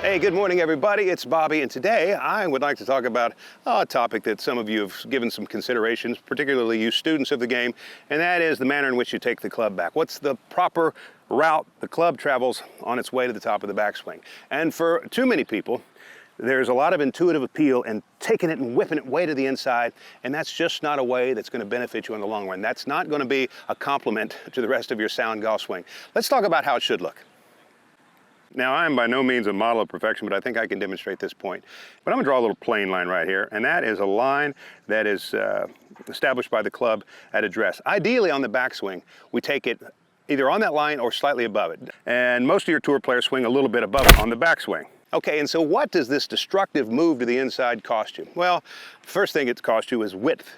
Hey, good morning, everybody. It's Bobby, and today I would like to talk about a topic that some of you have given some considerations, particularly you students of the game, and that is the manner in which you take the club back. What's the proper route the club travels on its way to the top of the backswing? And for too many people, there's a lot of intuitive appeal in taking it and whipping it way to the inside, and that's just not a way that's going to benefit you in the long run. That's not going to be a compliment to the rest of your sound golf swing. Let's talk about how it should look. Now, I am by no means a model of perfection, but I think I can demonstrate this point. But I'm going to draw a little plane line right here, and that is a line that is established by the club at address. Ideally, on the backswing, we take it either on that line or slightly above it. And most of your tour players swing a little bit above it on the backswing. Okay, and so what does this destructive move to the inside cost you? Well, first thing it costs you is width.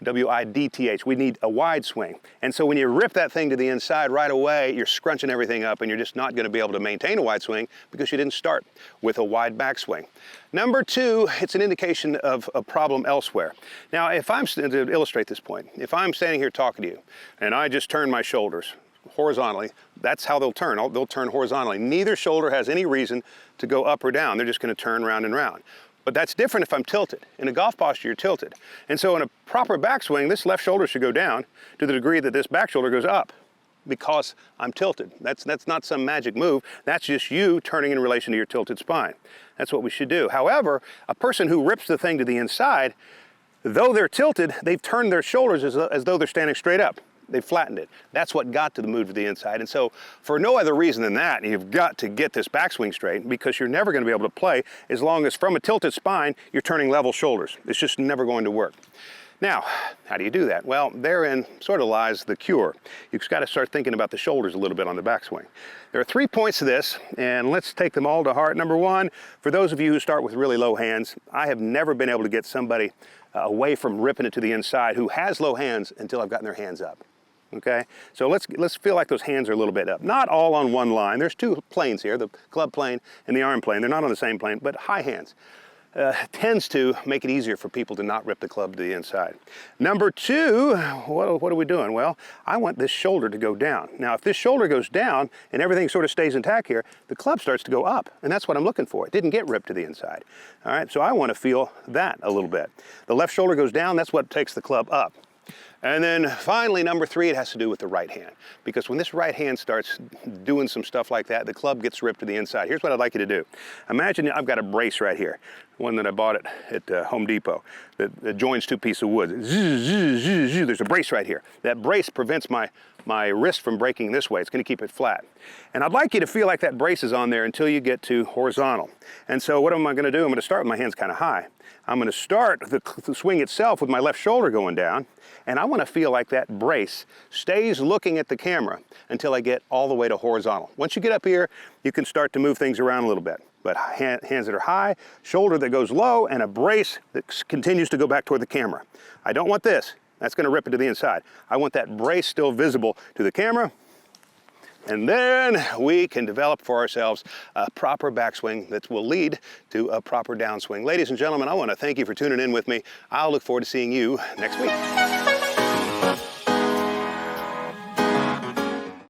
W-I-D-T-H. We need a wide swing. And so when you rip that thing to the inside right away, you're scrunching everything up and you're just not going to be able to maintain a wide swing because you didn't start with a wide backswing. Number two, it's an indication of a problem elsewhere. Now, if I'm, to illustrate this point, if I'm standing here talking to you and I just turn my shoulders horizontally, that's how they'll turn. They'll turn horizontally. Neither shoulder has any reason to go up or down. They're just going to turn round and round. But that's different if I'm tilted. In a golf posture, you're tilted. And so in a proper backswing, this left shoulder should go down to the degree that this back shoulder goes up because I'm tilted. That's not some magic move. That's just you turning in relation to your tilted spine. That's what we should do. However, a person who rips the thing to the inside, though they're tilted, they've turned their shoulders as though they're standing straight up. They flattened it. That's what got to the move to the inside. And so for no other reason than that, you've got to get this backswing straight because you're never going to be able to play as long as from a tilted spine, you're turning level shoulders. It's just never going to work. Now, how do you do that? Well, therein sort of lies the cure. You've got to start thinking about the shoulders a little bit on the backswing. There are 3 points to this, and let's take them all to heart. Number one, for those of you who start with really low hands, I have never been able to get somebody away from ripping it to the inside who has low hands until I've gotten their hands up. Okay, so let's feel like those hands are a little bit up. Not all on one line. There's 2 planes here, the club plane and the arm plane. They're not on the same plane, but high hands. Tends to make it easier for people to not rip the club to the inside. Number 2, what are we doing? Well, I want this shoulder to go down. Now, if this shoulder goes down and everything sort of stays intact here, the club starts to go up, and that's what I'm looking for. It didn't get ripped to the inside. All right, so I want to feel that a little bit. The left shoulder goes down, that's what takes the club up. And then finally, number 3, it has to do with the right hand. Because when this right hand starts doing some stuff like that, the club gets ripped to the inside. Here's what I'd like you to do. Imagine I've got a brace right here, one that I bought at Home Depot that joins 2 pieces of wood. There's a brace right here. That brace prevents my wrist from breaking this way. It's going to keep it flat. And I'd like you to feel like that brace is on there until you get to horizontal. And so what am I going to do? I'm going to start with my hands kind of high. I'm going to start the swing itself with my left shoulder going down, and I want to feel like that brace stays looking at the camera until I get all the way to horizontal. Once you get up here, you can start to move things around a little bit. But hands that are high, shoulder that goes low, and a brace that continues to go back toward the camera. I don't want this. That's going to rip it to the inside. I want that brace still visible to the camera. And then we can develop for ourselves a proper backswing that will lead to a proper downswing. Ladies and gentlemen, I want to thank you for tuning in with me. I'll look forward to seeing you next week.